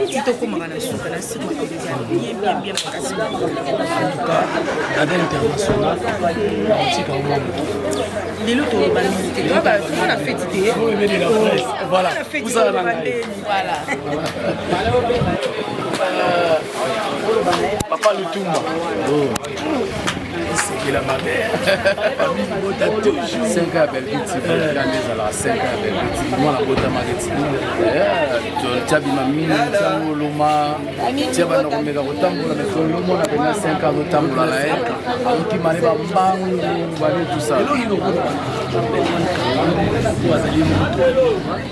Si tu commences à la soupe, là, c'est moi qui bien cassé. En tout cas, la date internationale, c'est quand même. Les lots de l'humanité. On a fait idée. Voilà. Vous avez voilà. Papa Lutumba. C'est la mère. Famille Bota toujours. 5 ans à Belgique, c'est la 5 ans à Belgique. Moi, la Bota Mariti. Tu as vu ma mine, tu as vu l'Oma. Tu as vu l'Oma, tu as vu l'Oma, tu as 5 ans de temps pour la haine. Tu m'as dit, tout ça.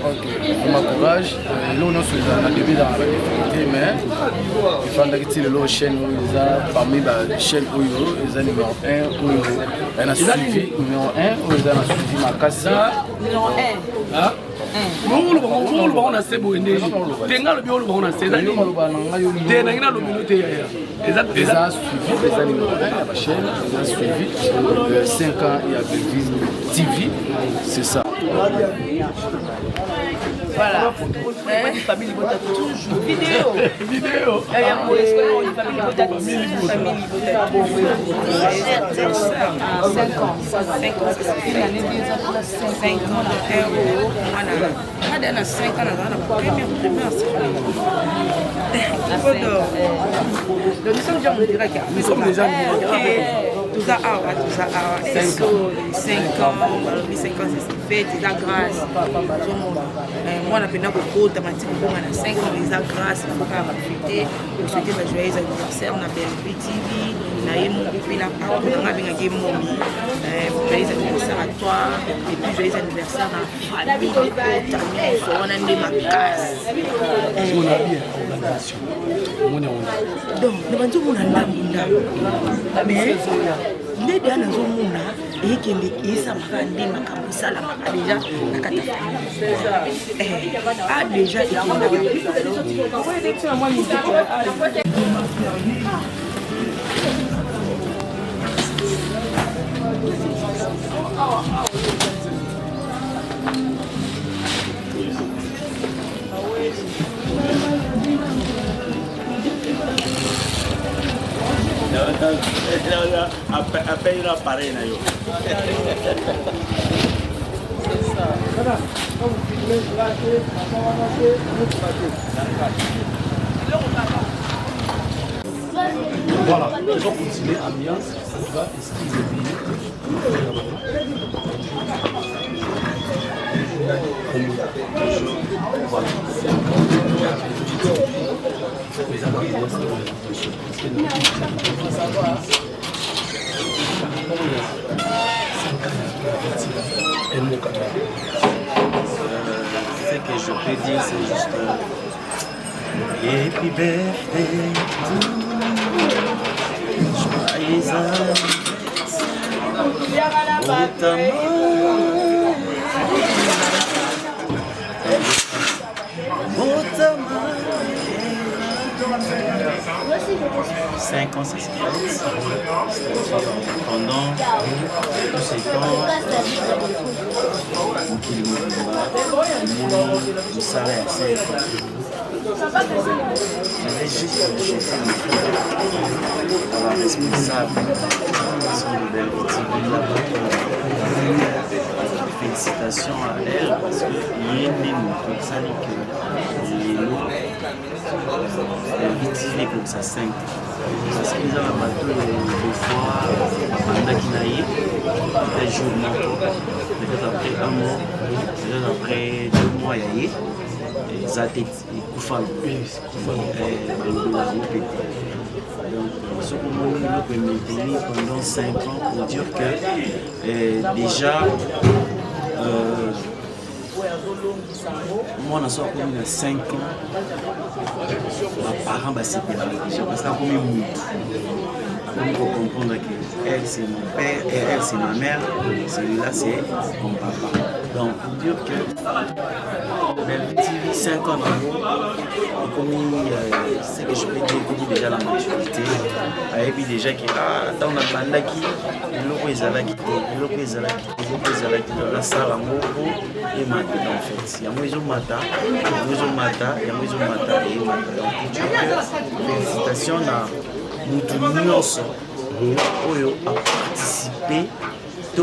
Ok, on m'encourage. Là, on a début dans la difficulté, mais il faut que le chaîne parmi les chaînes où ils ont numéro 1, où ils ont suivi numéro 1, où ils ont suivi ma casse. Numéro 1. On a fait beau énergie. Tenga le bio, on a fait ça. Ils ont suivi les numéro 1 à la chaîne, ils ont suivi 5 ans il y a TV, c'est ça. Voilà. Famille Bota toujours. Vidéo. Famille Bota toujours. 5 ans. 5 ans. Madame a 5 ans, elle a la première. Nous sommes déjà en direct. Nous sommes déjà en direct. Tout ça, 5 ans, 5 ans, c'est fait, c'est la grâce. Moi, on a pénal pour côte, on a 5 ans, les grâce, il faut pas fêter. Pour souhaiter un joyeux anniversaire, on a BLP TV, on a mon puis la part, on a bien un mommy. Joyeux anniversaire à toi, et puis joyeux anniversaire à la famille, on a des macaques. On a bien organisation. Donc, nous avons dit qu'on a mais les derniers jours, et qui me disent ça m'a dit ma capucha la m'a déjà la catastrophe a déjà été Appelle l'appareil. Voilà, ils ont continué ambiance, on va esquiver le billet. Voilà. Ce que je peux dire, c'est juste Happy birthday to you. Joyeux anniversaire. 5 ans, ça s'est fait. C'est-à-dire, pendant tous ces temps, nous savons assez. J'avais juste chauffé mon frère à la responsable sur le BLP TV. Félicitations à elle parce qu'il y a une comme ça que les comme ça 5 parce qu'ils ont un bateau des fois pendant qu'il a eu des jours peut-être après un mois, peut-être après 2 mois il y a eu ils ont été coufables donc ce qu'on a maintenu pendant 5 ans pour dire que déjà moi, on a sorti comme 5 ans. Mes parents sont séparés. Je pense que comme une il faut comprendre qu'elle c'est mon père et elle c'est ma mère. Celui-là c'est mon papa. Donc, pour dire que BLP TV 5 ans d'amour, et ce que je peux dire, comme déjà la maturité. Et puis déjà qui dans la bande qui le la salle en gros et maintenant en fait il y a moins au matin félicitations à nous tous Oyo a participé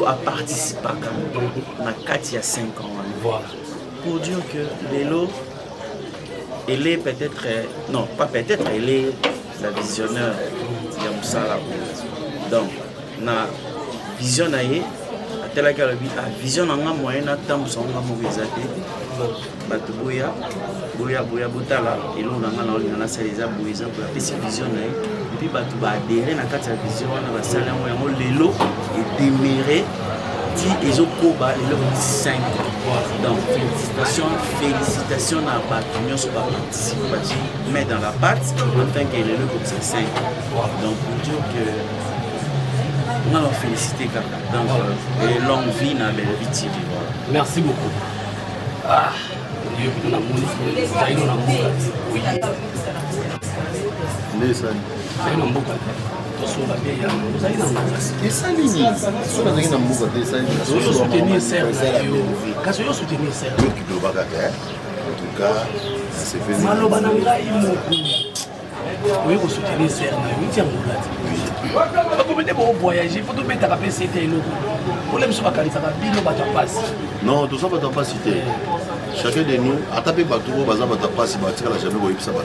à participer à 4 à 5 ans. Voilà. Pour dire que Lélo, elle est peut-être, non pas peut-être, elle est la visionnaire de Moussala. Donc, na vision naie, à tel cas la vision n'a pas moyen à temps son mauvais batu boya botala et l'on a la salle des aboyés pour la vision naie. Et puis batu ba adhérer na 4 vision na ba salle moyen Lélo et déméré dit ils ont koba et leur 5 donc félicitations à Batunion sur la participation mais dans la patte enfin qu'il est le comme ça 5 donc pour dire que on a leur félicité donc et longue vie dans belle vie TV. Merci beaucoup. oui, vous soutenez ça. Voyager, il faut tout mettre à passer. Non, tout ça va pas citer. Chacun de nous, à taper bateau, baza va passer, batika la jamais voyé ça va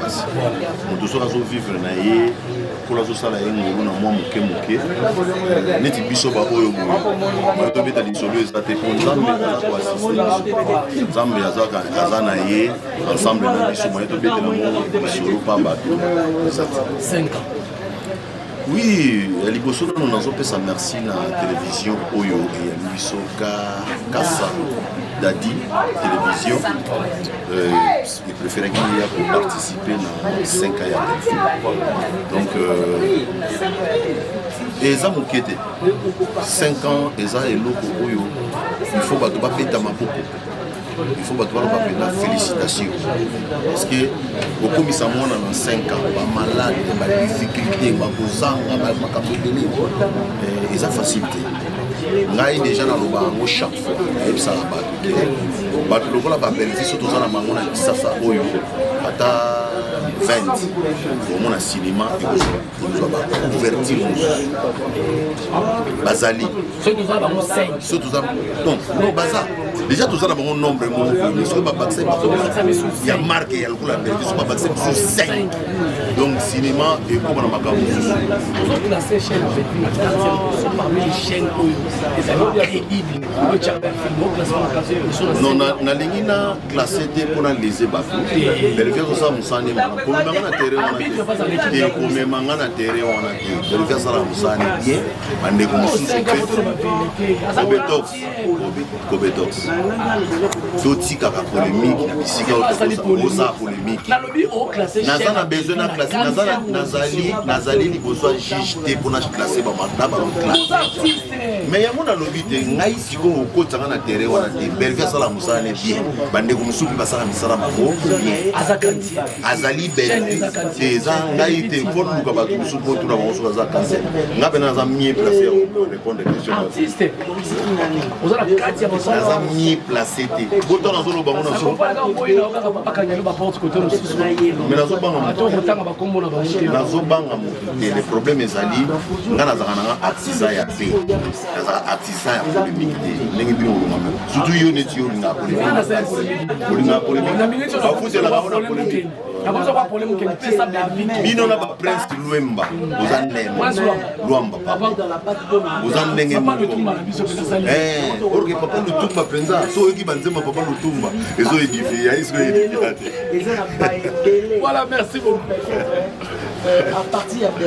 passer. Tout ça va vivre naïe, pour la société là, on a moins moqué. N'était biso ba oyo boy. Mais tout bête à l'isolé, ça te condamne à quoi assister. Zambe azaka azanaïe, ensemble na biso, mais tout bête na mo solo pas bateau. 5 ans. Oui, liboso nous avons fait merci à la télévision Oyo et à Luiso Kassa Dadi télévision. Il préférait qu'il y ait pour participer dans 5 ans. Donc, et ça m'a quitté. 5 ans, et ça est loco Oyo. Il faut pas péter ma popo. Il faut battre la félicitation. Parce que beaucoup de gens dans 5 ans, pas malade, pas difficulté, pas besoin, pas capable. Et ça facilité. Là, il y a déjà dans le banc chaque fois. Et ça va battre. Le vol a pas perdu, surtout dans la mango, ça ça oyo. Ata 20. Au moins, cinéma, il nous a converti. Bazali. Surtout ça. Donc, non, Bazar. Déjà, tout ça, dans mon nombre, il y a marqué, il y a le coup, il ne sont pas vaccinés sur 5. Donc, cinéma et comme on a marqué. Aujourd'hui, la chaîne parmi les chaînes les amis crédibles. Non, on a les gens classés pour les ébats. Vérifier ça, on s'en est mal. Pour le moment, on a terre, et pour le moment, on a terre, on a terre. Vérifier ça, on s'en est bien. On est comme Kobetox. D'autres cas polémique, ici ça polémique. Naza na besoin na classer, Nazali li besoin juge pour na classer ba mandat ba classe. Mais ya mona lobi te ngai siko ko tsanga na terrain wana te belga sala musane bien. Bande ko musuki basala misala mako. Azali belga des ngai te fon luka ba musuki ko tuna ba musuka za cancer. Ngabe na za mie placer répondre question. Artiste. Vous avez 4 Naza mie placer te. Boto na zolo bango na so. Mais nazo banga les problèmes ezali ngana za kana artisan ya pe. Naza artisan ya polémique te. Nengi bino ngoma. Surtout yo neti yo nga polémique. Ba futi la ba polémique. Bino na ba prince Luemba. Ozanema. Luamba papa. Ozanenge moko. Orge papa Lutumba penza. So eki banzema papa Lutumba. Ezo edifié, ya isko edifié. Voilà, merci beaucoup. À partir de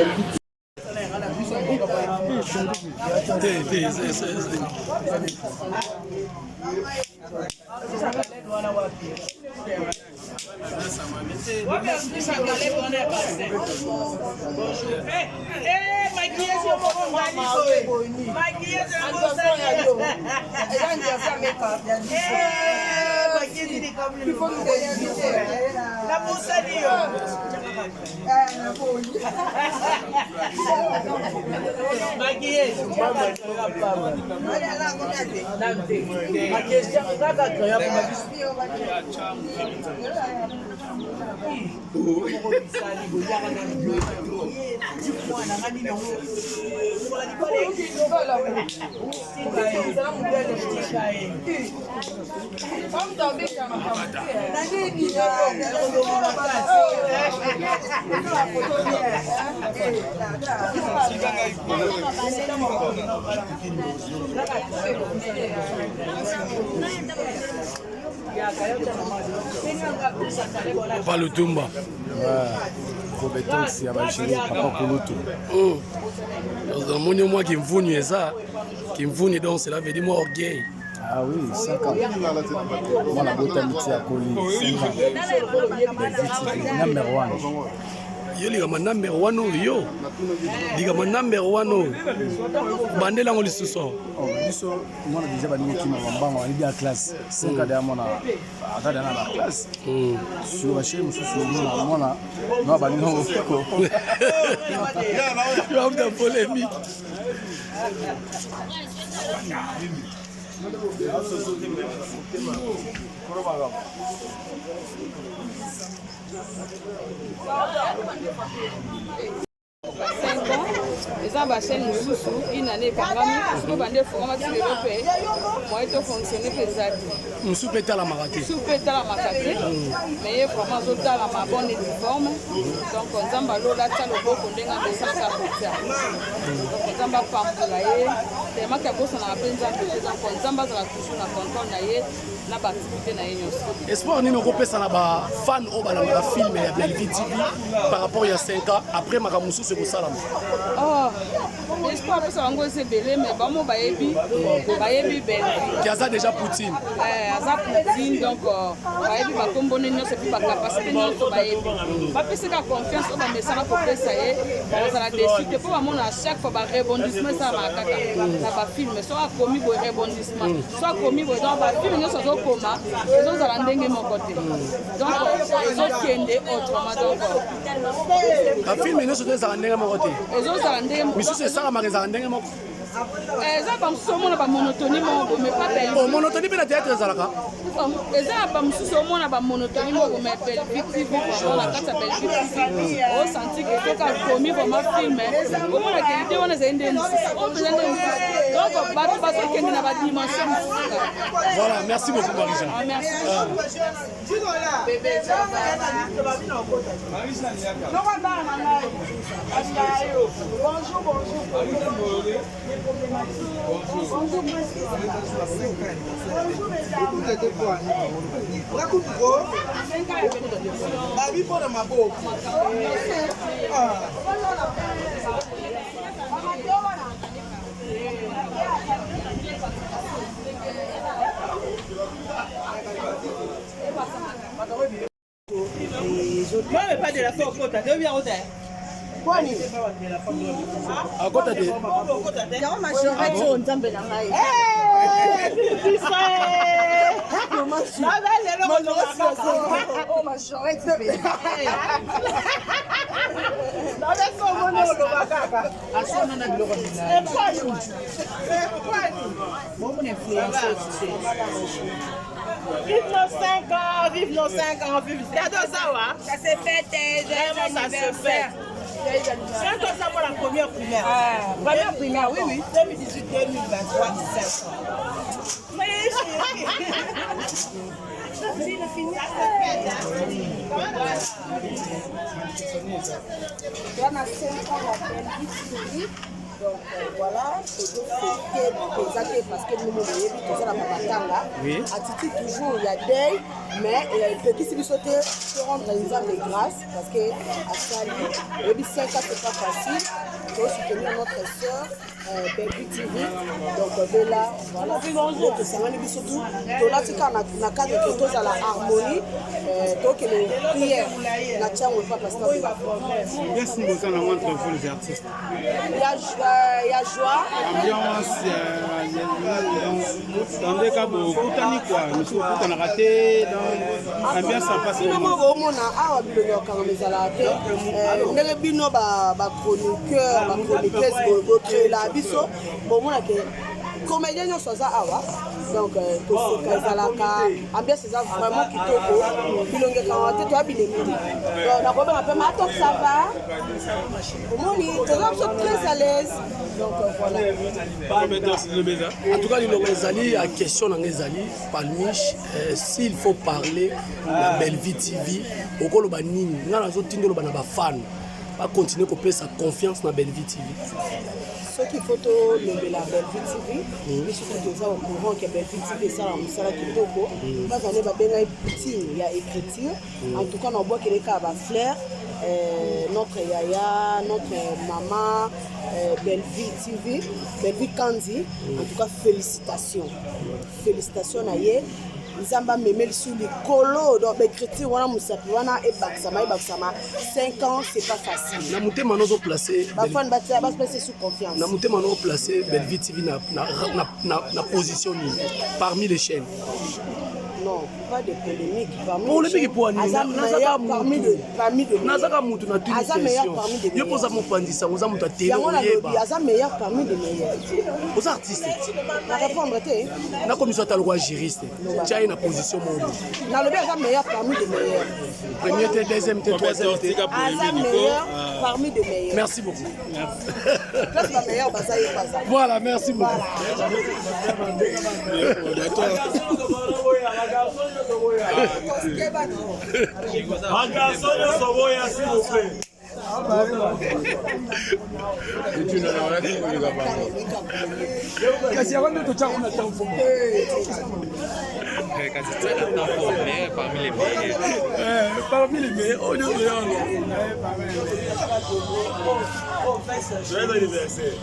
Il faut nous Pas le Tumba. Compétence ya bagérie papa Koloto. Moi qui me voue ça, qui me voue donc cela veut dire moi orgueil. Ah oui, 5 ans. Moi la botte amitié à Koli. 5 ans. Number 1. Yo liga ma number 1 yo. Liga ma number 1. Bandela ngoli suso. Oh, biso moi déjà baningi kima bambango ali bien classe. 5 ans derrière moi na dans la classe. Sur la chaîne sur moi na non baningi ko. You have the polémique. Eza ba chaîne mosusu inane ekangami soki bande efungwamaki lelo mpe moye tofonctionne mpe eza te mosusu mpe etalamaka te mosusu mpe etalamaka te mais ye vraiment azotalama bonne et forme donc nzambe alolatya loboko ndenge amesanaka kota donc nzambe apambola ye temaki abosanaka mpe nzambe te donc nzambe azala toujours na contrôle na ye na baactivité na ye nyonso. Espoir nini okopesa na bafan oyo balandaka filme ya Belleville TV par rapport ya 5 ans après makambo mosusu ekosalama? Espoir apesa bango eza ebele mais bamo bayebi Belleville ki aza déjà Poutine. aza Poutine donc bayebi bakombone nyonso epi bakapasité nyonso bayebi bapesaka confiance oyo bamesana kopesa ye bazala desu te mpo bamona chaque fois barebondissement esalamaka kaka na bafilme so akomi boye rebondissement so akomi boye donc bafilme nyonso azokoma ezozala ndenge moko te donc ezokende autrement donc bafilme nyonso to ezala ndenge moko te ezozala ndenge misusu esalamaka ezala ndenge moko eza bamosusu omona bamonotoni moko mais pas Belleville. monotoni mpe na théâtre ezalaka eza na bamosusu omona bamonotoni moko mais Belleville TV vraiment na kati ya Belleville TV osanti ke soki akomi vraiment filme omona kelite wana ezali nde mosusu oyo eza nde mosusu donc bato bazokende na badimension mosusu. Voilà, merci beaucoup Marisa. Merci. Moi, mais pas de la fois au côté, de bien au terre. À côté de. Vive nos 5 ans, vive nos 5 ans, vive. Ça s'est fait, vraiment ça se fait. C'est ça pour la première primaire. Première primaire, oui, oui. 2018, 2023, 17 ans. Oui, donc voilà, parce que nous oui. Attitude toujours, il y a deuil, mais petit si vous sautez, pour rendre une âme de grâce, parce que à Sali, le 5 ans c'est pas facile, il faut soutenir notre soeur, Belleville TV, donc Bella, voilà, donc c'est un surtout, là tu as na cadre de tous à la harmonie, donc les prières, la tient ou pas parce que merci beaucoup entre vous les artistes. Il y a il y a joie. Ambiance, dans des cas beaucoup de quoi. Nous sommes tout en raté dans l'ambiance ça passe. Finalement, au monde a bilongo quand les alaté. Ndenge bino ba chroniqueurs, créer la biso. Bon moi que comédien nous soit awa. Donc pour ce kazalaka, ambiance c'est vraiment kitoko. Bilongo quand tu as bien aimé. Donc la problème un peu matin ça va. Comment ni tu es très à l'aise. Donc voilà. En tout cas, il a question dans les alliés, Palmiche, s'il faut parler de Belle Vie TV, au col banini, nous avons des fans, va continuer à sa confiance dans Belle Vie TV. Ce qu'il faut lever la Belle Vie TV, mais surtout que ça au courant que Belle Vie TV ça la musala qui toko, pas année ba benga petit, il y a écriture. En tout cas, on voit que les cas va flair. Notre yaya, notre maman, Belle Vie TV, Belle Vie Kandi, en tout cas félicitations. Félicitations à eux. Nzamba memel sur les colos donc l'écriture wana musapi wana et baksama 5 ans c'est pas facile. Na mutema nozo placer ba fan ba placer sous confiance. Na mutema nozo placer Belle Vie TV na position parmi les chaînes. Non, pas de polémique. Polémique pour Annie. Parmi de Nazaka mutu na tuni question. Yo posa mopandisa oza mutu ateli oyeba. Aza meilleur parmi de meilleurs. Aux artistes. Na répondre té. Na commission ta loi juriste. Tu as une position mobo. Na le aza meilleur parmi de meilleurs. Premier té, deuxième té, troisième té. Aza meilleur parmi de meilleurs. Merci beaucoup. Place la meilleure basa y basa. Voilà, merci beaucoup. Parmi les meilleurs, on est meilleurs. Joyeux anniversaire.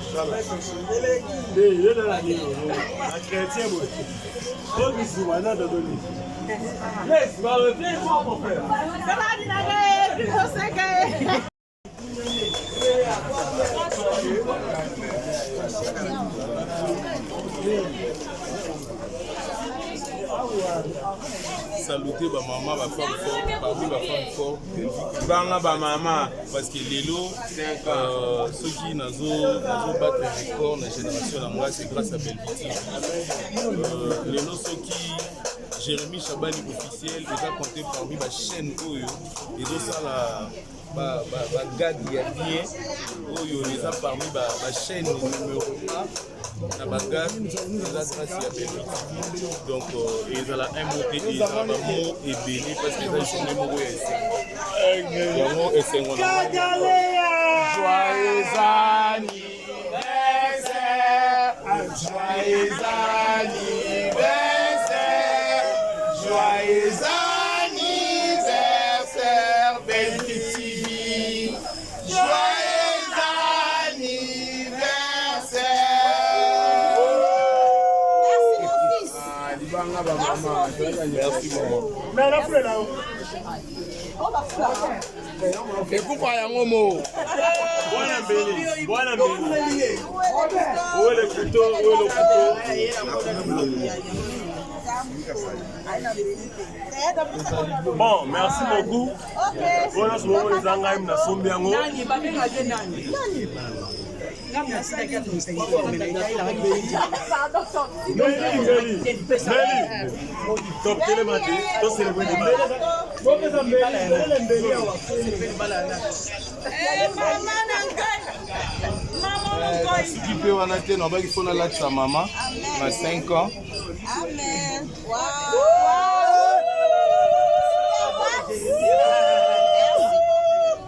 Saluter ba maman, ba femme forte, parmi ba femme forte, banga ba maman parce que lelo ceux qui nazo battre le record la génération la moi c'est grâce à Belle Vie TV. Lelo ceux qui Jérémy Chabani officiel déjà compté parmi ma chaîne Oyo et donc ça la gag ya bien Oyo les a parmi ma chaîne numéro 1 na bagage la grâce à Belle Vie TV. Donc ils ont la un mot et ils ont un mot et béni parce que ils sont numéro 1 et c'est joyeux anniversaire, Belle Vie TV. Joyeux anniversaire. Merci maman. Ekupa ya ngomo. Bwana mbele. Où est le couteau? Bon, merci beaucoup. Voilà ce moment les engagements na sombiango. Si tu peux en attendre, il faut la sa maman. On a 5 ans. Amen. Wow.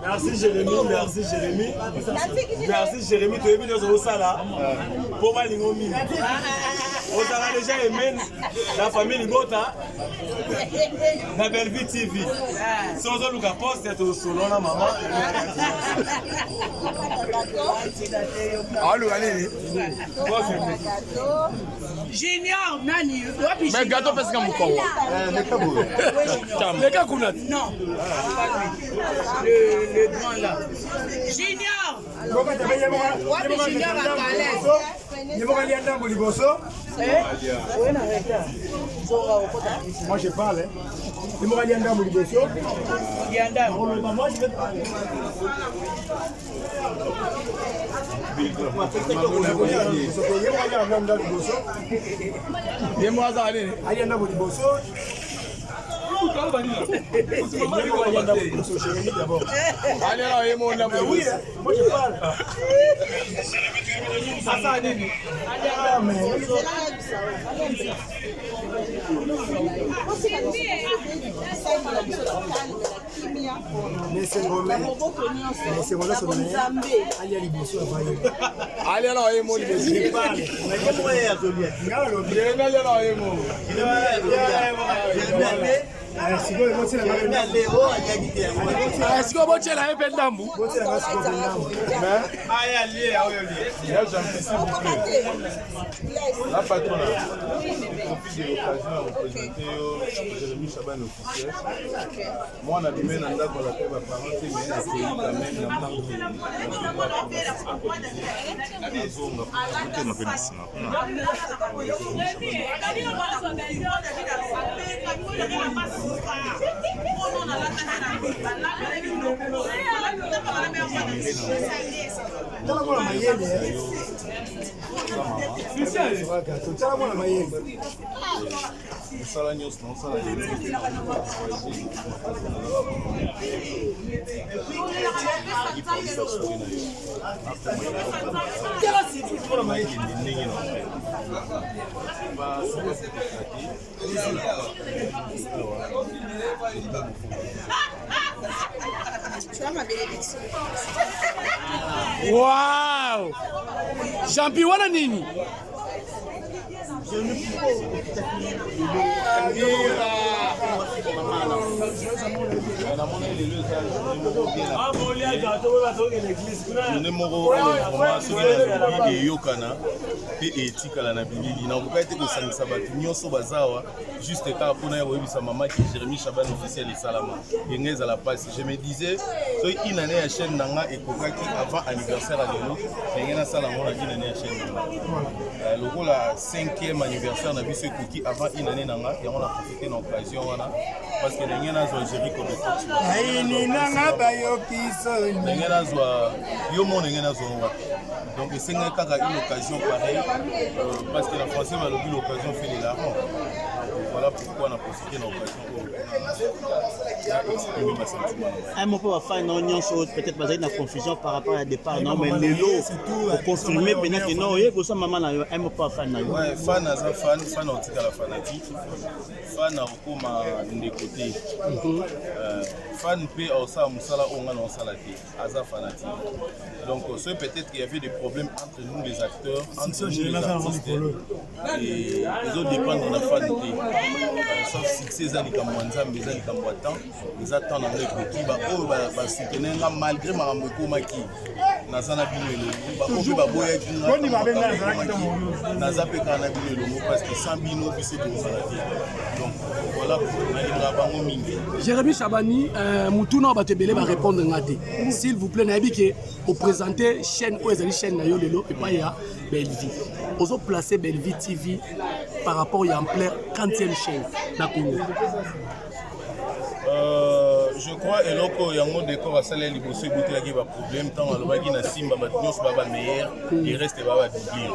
Merci Jérémy. Merci Jérémy, tu es venu dans ce salle là. Pour moi, On a déjà aimé la famille Libota. La belle vie TV. Si on a le poste, c'est au salon la maman. Allô, allez. Junior, Nani. Mais gâteau parce qu'on me connaît. Le gars qu'on a. Non. Le grand là. Junior. Junior à moi je parle. Moi je vais parler. Allez là, et mon amour. Oui, moi je parle. Ça dit. Allez là, et mon est-ce que vous avez un peu d'ambou? La patronne, au fil de l'occasion, à représenter Jérémy Chaban officiel. Moi, on a du même mandat pour la paix, ma parente, mais on a accueilli quand même la marque Wow! Champion wana nini? Journée moko vraiment soki na eyokana pe etikala na bilili na koka ete kosangisa bato nyonso bazawa juste kaka mpona ya koyebisa mama ki Jérémy Chaban officiel esalama enge ezala mpasi. Je me disais soki une année ya chaîne na nga ekokaki avant anniversaire ya lelo ndenge nasala yango na une année ya chaîne na nga lokola 5e anniversaire na biso ekoki avant une année na nga yango na profite na occasion wana parce que ndenge nazwa Jéricho ndenge nazwa yo mo ndenge nazwa wapi donc esengai kaka une occasion pareille parce que la français balobi l'occasion fait les larrons. Voilà pourquoi on a profité de l'occasion. Un mot pour faire une union sur peut-être basée dans la confusion par rapport à départ. Non, mais Lelo, pour confirmer, maintenant que non, il y a maman un mot pour faire. Ouais, fan à fan, fan au titre à la fanatique, fan à Okoma des côtés. Fan P au Sa Moussala Ongan au Salati, Aza fanatique. Donc, peut-être qu'il y avait des problèmes entre nous les acteurs, entre nous les artistes. Et les autres dépendent de la fanité. Sauf si ces années comme Wanzam, les années comme Watan, ils attendent avec le qui va soutenir malgré ma moko maki. Nazana Binelo, ba boya Nazape kana Binelo parce que sans Bino c'est de Salati. Donc voilà pour Bango Mingi. Jérémy Chabani, Moutouno Batebele va répondre ngati. S'il vous plaît, Naibike, au présenter chaîne ou les chaînes na yo lelo et pas ya Bellevie. Oso placer Bellevie TV par rapport à en plein 40e chaîne na Congo. Je crois eloko yango décor asala liboso eboutelaki ba problème tant alobaki na simba bato nyonso baba meilleur il reste baba biblir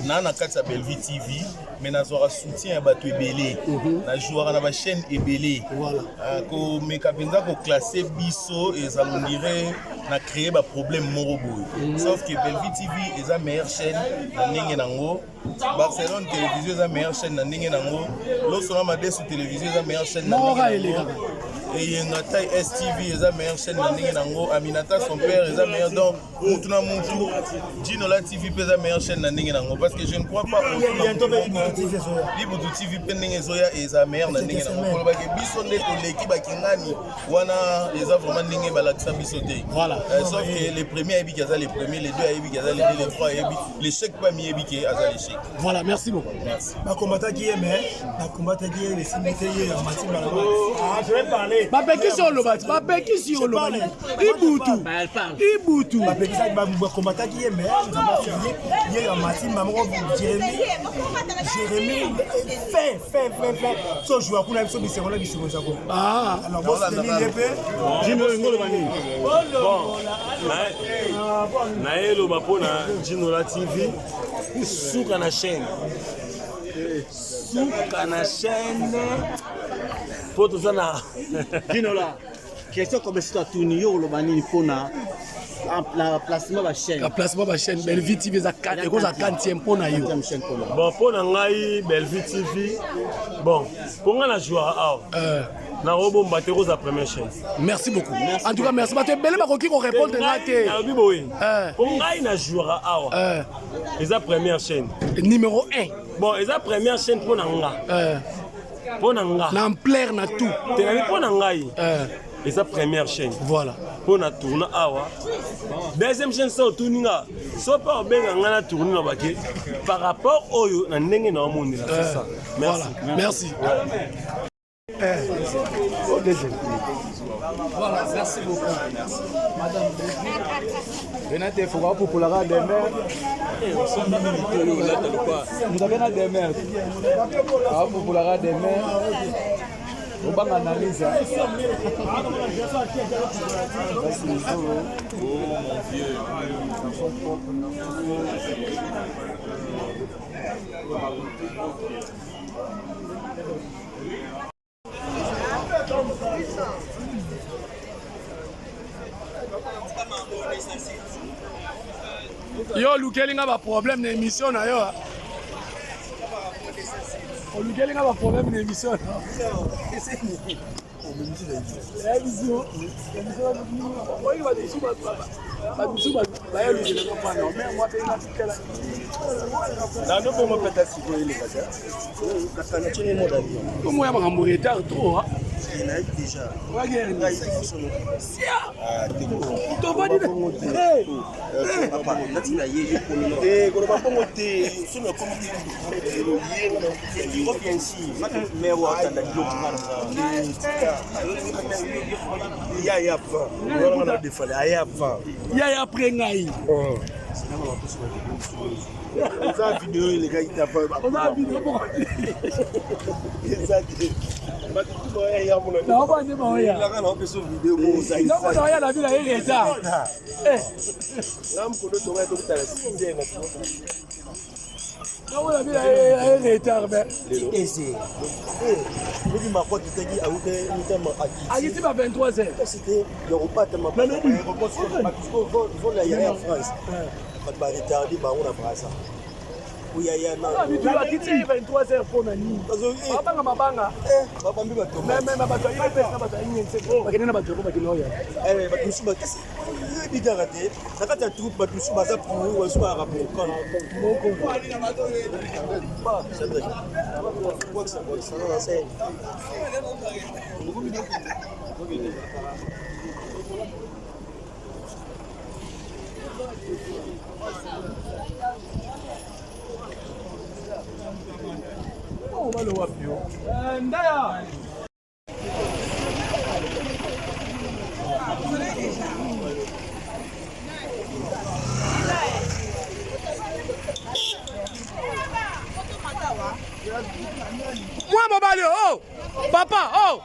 na kati ya Bellevie TV mais nazwaka soutien ya bato ebele na jouera na ba chaîne ebele ko meka penza ko classer biso ezala ondire na créer ba problème moko boye sauf que Bellevie TV eza meilleure chaîne na ndenge nango Barcelone télévision eza meilleure chaîne na ndenge nango loso na madesu télévision eza meilleure chaîne na ndenge nango Yengatai STV eza meilleure chaîne na ndenge nango, Aminata son père eza meilleur, donc Mutuna Mutu, Djinola TV eza meilleure chaîne na ndenge nango, parce que je ne crois pas au Libutu TV pe ndenge zoya eza meilleure na ndenge nango. Pour que biso nde to leki bakingani wana eza vraiment ndenge balakisa biso te. Voilà. Sauf que les premiers ebi kaza les premiers, les deux ebi kaza les deux, les trois ebi, l'échec pas mi ebi ke aza l'échec. Voilà, merci beaucoup. Merci. Ba combattant qui aime, ba combattant qui est les cimetières en matière malade. Ah, je vais parler. Ba peki sur le bat, ba peki sur le bat. Ibutu. Ibutu. Ba peki ça ba combattant qui aime, nous avons fini hier en matière maman Jérémy fait. So joueur pour la mission du second ça. Ah, alors bon c'est une peu. Jino ngolo bani. Bon. Na elo bapona Djinola TV suka na chaîne. Suka na chaîne. Poto sana Djinola. Question comme si tu as tourné yo lo bani pona en placement ba chaîne. La placement ba chaîne Bellevue TV za 4 et za 40e pona yo. Bon pona ngai Bellevue TV. Bon, pour nga na joueur na robo mbatero za première chaîne. Merci beaucoup. En tout cas merci parce que belle bakoki ko répondre ngate. Na biboyi. Pour ngai na joueur awa. Eza première chaîne. Numéro 1. Bon, eza première chaîne pona nga. Pona nga. L'ampleur na tout. Te pona ngai. Eza première chaîne. Voilà. Pona tourna awa. Deuxième chaîne ça tourninga. So pas benga ngana tourner na baké par rapport oyo na ndenge na monde là, c'est ça. Merci. Voilà. Merci. Voilà, merci beaucoup. Madame Renate Foura pour la rade des mers. Vous avez la des mers. Pour la rade des mers. On va analyser. Oh mon Dieu. Yo lukelinga ba problème na émission na yo. O lukelinga ba problème na émission. Yaya après ngai. Ça vidéo les gars qui t'a pas. Ça vidéo pour. Ça dit. Ba tu mo ya mo na. Na ba ni mo ya. La kana ko so vidéo mo sa. Na ko ya la bila ile ta. Ngam ko do to ga to ta si ndenga. Non, on a vu un retard, mais. Essaye. Oui, ma pote t'a dit, à ici, à 23h. C'était le repas de ma pote. Le repas, c'est la France. Pas de retardé, on a pris ça. Oui, il y a un. Tu vas quitter 23h pour Nani. Mabanga, mabanga. Même ma bataille, il y a une bataille. Il y a une bataille. Il y a une bataille. Bidarate, nakata troupe batusu baza pour wasu arapo kon moko ba c'est quoi ça c'est on va le voir plus ndaya. Moi, mon balai, oh! Papa, oh!